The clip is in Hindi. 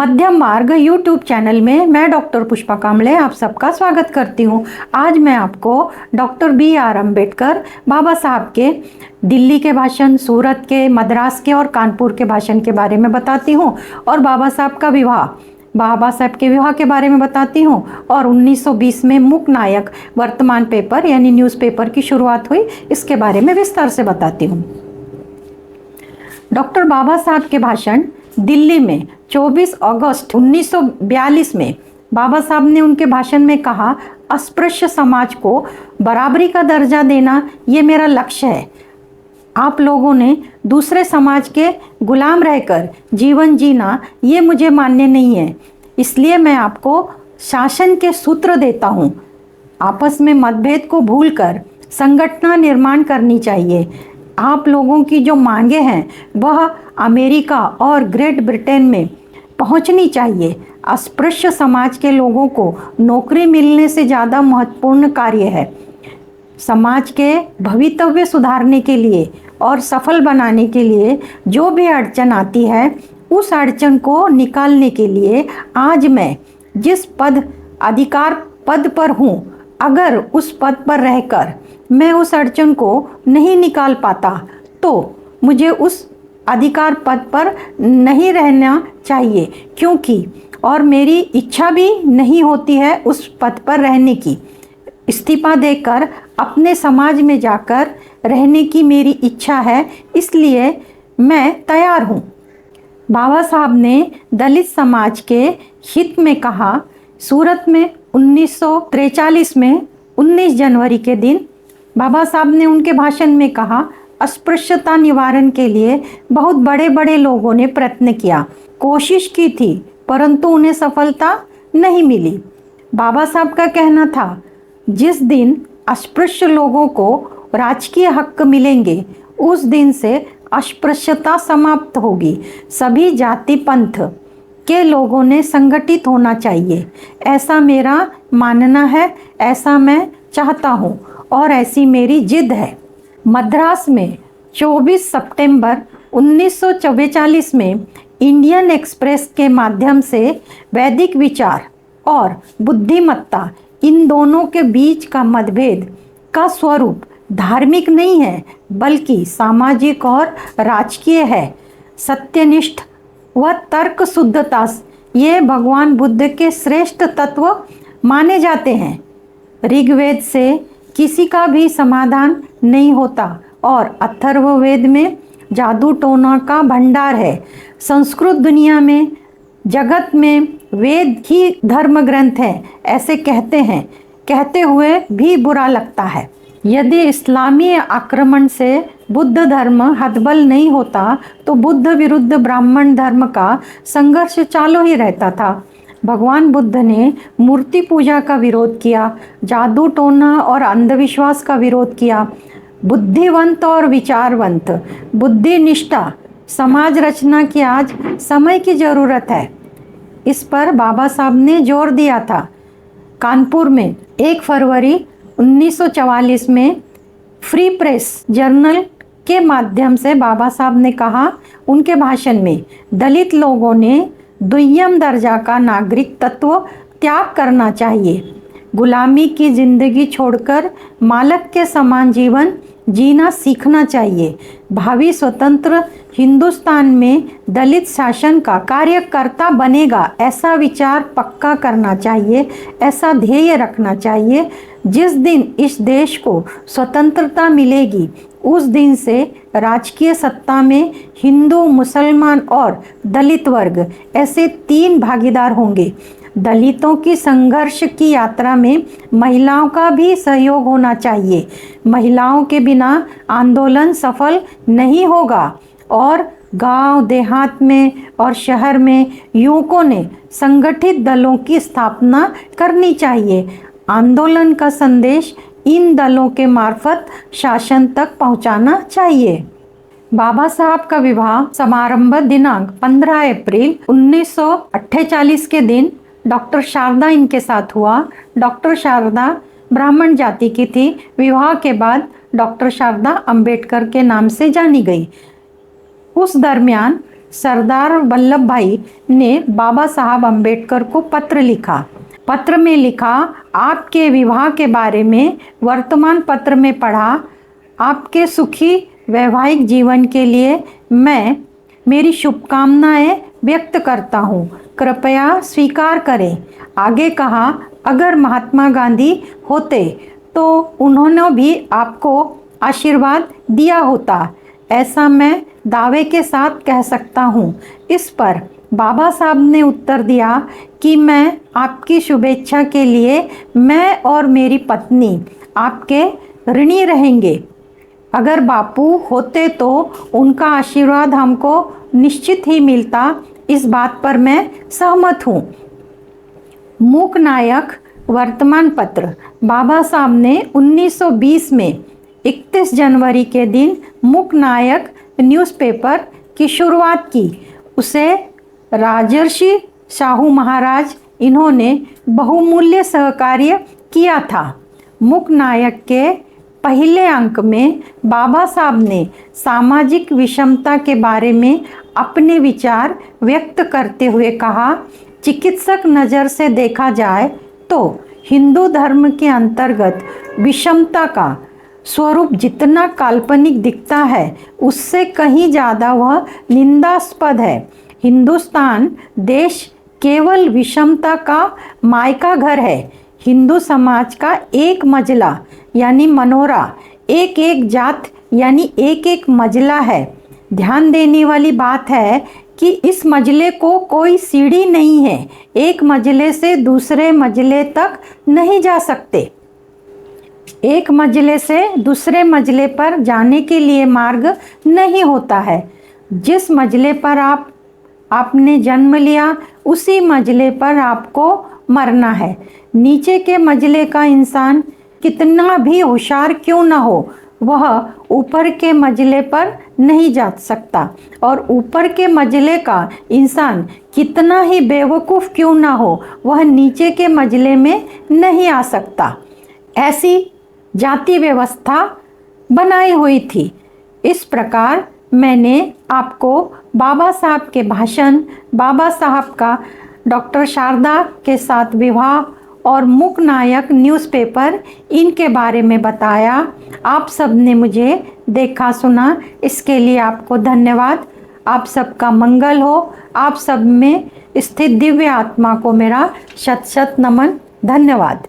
मध्यम मार्ग यूट्यूब चैनल में मैं डॉक्टर पुष्पा कांबळे आप सबका स्वागत करती हूँ। आज मैं आपको डॉक्टर BR अम्बेडकर बाबा साहब के दिल्ली के भाषण, सूरत के, मद्रास के और कानपुर के भाषण के बारे में बताती हूँ और बाबा साहब के विवाह के बारे में बताती हूँ और 1920 में मूक नायक वर्तमान पेपर यानी न्यूज़पेपर की शुरुआत हुई, इसके बारे में विस्तार से बताती हूँ। डॉक्टर बाबा साहब के भाषण दिल्ली में 24 अगस्त 1942 में बाबा साहब ने उनके भाषण में कहा, अस्पृश्य समाज को बराबरी का दर्जा देना ये मेरा लक्ष्य है। आप लोगों ने दूसरे समाज के गुलाम रहकर जीवन जीना ये मुझे मान्य नहीं है, इसलिए मैं आपको शासन के सूत्र देता हूँ। आपस में मतभेद को भूलकर संगठन निर्माण करनी चाहिए। आप लोगों की जो मांगे हैं वह अमेरिका और ग्रेट ब्रिटेन में पहुंचनी चाहिए। अस्पृश्य समाज के लोगों को नौकरी मिलने से ज़्यादा महत्वपूर्ण कार्य है। समाज के भवितव्य सुधारने के लिए और सफल बनाने के लिए जो भी अड़चन आती है, उस अड़चन को निकालने के लिए आज मैं जिस अधिकार पद पर हूँ, अगर उस पद पर रहकर मैं उस अड़चन को नहीं निकाल पाता तो मुझे उस अधिकार पद पर नहीं रहना चाहिए, क्योंकि और मेरी इच्छा भी नहीं होती है उस पद पर रहने की। इस्तीफा देकर अपने समाज में जाकर रहने की मेरी इच्छा है, इसलिए मैं तैयार हूँ। बाबा साहब ने दलित समाज के हित में कहा। सूरत में 1943 में 19 जनवरी के दिन बाबा साहब ने उनके भाषण में कहा, अस्पृश्यता निवारण के लिए बहुत बड़े बड़े लोगों ने प्रयत्न किया, कोशिश की थी, परंतु उन्हें सफलता नहीं मिली। बाबा साहब का कहना था, जिस दिन अस्पृश्य लोगों को राजकीय हक मिलेंगे उस दिन से अस्पृश्यता समाप्त होगी। सभी जाति पंथ के लोगों ने संगठित होना चाहिए, ऐसा मेरा मानना है, ऐसा मैं चाहता हूँ और ऐसी मेरी जिद है। मद्रास में 24 सितंबर 1944 में इंडियन एक्सप्रेस के माध्यम से वैदिक विचार और बुद्धिमत्ता, इन दोनों के बीच का मतभेद का स्वरूप धार्मिक नहीं है बल्कि सामाजिक और राजकीय है। सत्यनिष्ठ व तर्क शुद्धता ये भगवान बुद्ध के श्रेष्ठ तत्व माने जाते हैं। ऋग्वेद से किसी का भी समाधान नहीं होता और अथर्ववेद में जादू टोना का भंडार है। संस्कृत दुनिया में, जगत में वेद ही धर्म ग्रंथ है, ऐसे कहते हैं। कहते हुए भी बुरा लगता है। यदि इस्लामी आक्रमण से बुद्ध धर्म हतबल नहीं होता तो बुद्ध विरुद्ध ब्राह्मण धर्म का संघर्ष चालू ही रहता था। भगवान बुद्ध ने मूर्ति पूजा का विरोध किया, जादू टोना और अंधविश्वास का विरोध किया। बुद्धिवंत और विचारवंत, बुद्धिनिष्ठा समाज रचना की आज समय की ज़रूरत है। इस पर बाबा साहब ने जोर दिया था। कानपुर में 1 फरवरी 1944 में फ्री प्रेस जर्नल के माध्यम से बाबा साहब ने कहा, उनके भाषण में, दलित लोगों ने दुय्यम दर्जा का नागरिक तत्व त्याग करना चाहिए। गुलामी की जिंदगी छोड़कर मालक के समान जीवन जीना सीखना चाहिए। भावी स्वतंत्र हिंदुस्तान में दलित शासन का कार्यकर्ता बनेगा, ऐसा विचार पक्का करना चाहिए, ऐसा ध्येय रखना चाहिए। जिस दिन इस देश को स्वतंत्रता मिलेगी उस दिन से राजकीय सत्ता में हिंदू, मुसलमान और दलित वर्ग ऐसे 3 भागीदार होंगे। दलितों की संघर्ष की यात्रा में महिलाओं का भी सहयोग होना चाहिए। महिलाओं के बिना आंदोलन सफल नहीं होगा और गांव, देहात में और शहर में युवकों ने संगठित दलों की स्थापना करनी चाहिए। आंदोलन का संदेश इन दलों के मार्फत शासन तक पहुंचाना चाहिए। बाबा साहब का विवाह समारंभ दिनांक 15 अप्रैल 1948 के दिन डॉक्टर शारदा इनके साथ हुआ। डॉक्टर शारदा ब्राह्मण जाति की थी। विवाह के बाद डॉक्टर शारदा अम्बेडकर के नाम से जानी गई। उस दरमियान सरदार वल्लभ भाई ने बाबा साहब अम्बेडकर को पत्र लिखा। पत्र में लिखा, आपके विवाह के बारे में वर्तमान पत्र में पढ़ा। आपके सुखी वैवाहिक जीवन के लिए मैं मेरी शुभकामनाएं व्यक्त करता हूँ। कृपया स्वीकार करें। आगे कहा, अगर महात्मा गांधी होते तो उन्होंने भी आपको आशीर्वाद दिया होता, ऐसा मैं दावे के साथ कह सकता हूँ। इस पर बाबा साहब ने उत्तर दिया कि मैं आपकी शुभेच्छा के लिए मैं और मेरी पत्नी आपके ऋणी रहेंगे। अगर बापू होते तो उनका आशीर्वाद हमको निश्चित ही मिलता, इस बात पर मैं सहमत हूँ। मूक नायक वर्तमान पत्र। बाबा साहब ने 1920 में 31 जनवरी के दिन मूक नायक न्यूज़पेपर की शुरुआत की। उसे राजर्षि शाहू महाराज इन्होंने बहुमूल्य सहकार्य किया था। मूक नायक के पहले अंक में बाबा साहब ने सामाजिक विषमता के बारे में अपने विचार व्यक्त करते हुए कहा, चिकित्सक नज़र से देखा जाए तो हिंदू धर्म के अंतर्गत विषमता का स्वरूप जितना काल्पनिक दिखता है, उससे कहीं ज़्यादा वह निंदास्पद है। हिंदुस्तान देश केवल विषमता का मायका घर है। हिंदू समाज का एक मजला यानी मनोरा, एक एक जात यानी एक एक मजला है। ध्यान देने वाली बात है कि इस मजले को कोई सीढ़ी नहीं है, एक मजले से दूसरे मजले तक नहीं जा सकते। एक मजले से दूसरे मजले पर जाने के लिए मार्ग नहीं होता है। जिस मजले पर आपने जन्म लिया, उसी मजले पर आपको मरना है। नीचे के मजले का इंसान कितना भी होशियार क्यों ना हो, वह ऊपर के मजले पर नहीं जा सकता, और ऊपर के मजले का इंसान कितना ही बेवकूफ़ क्यों ना हो, वह नीचे के मजले में नहीं आ सकता। ऐसी जाति व्यवस्था बनाई हुई थी। इस प्रकार मैंने आपको बाबा साहब के भाषण, बाबा साहब का डॉक्टर शारदा के साथ विवाह और मूक नायक न्यूज़पेपर, इनके बारे में बताया। आप सब ने मुझे देखा सुना, इसके लिए आपको धन्यवाद। आप सबका मंगल हो। आप सब में स्थित दिव्य आत्मा को मेरा शत शत नमन। धन्यवाद।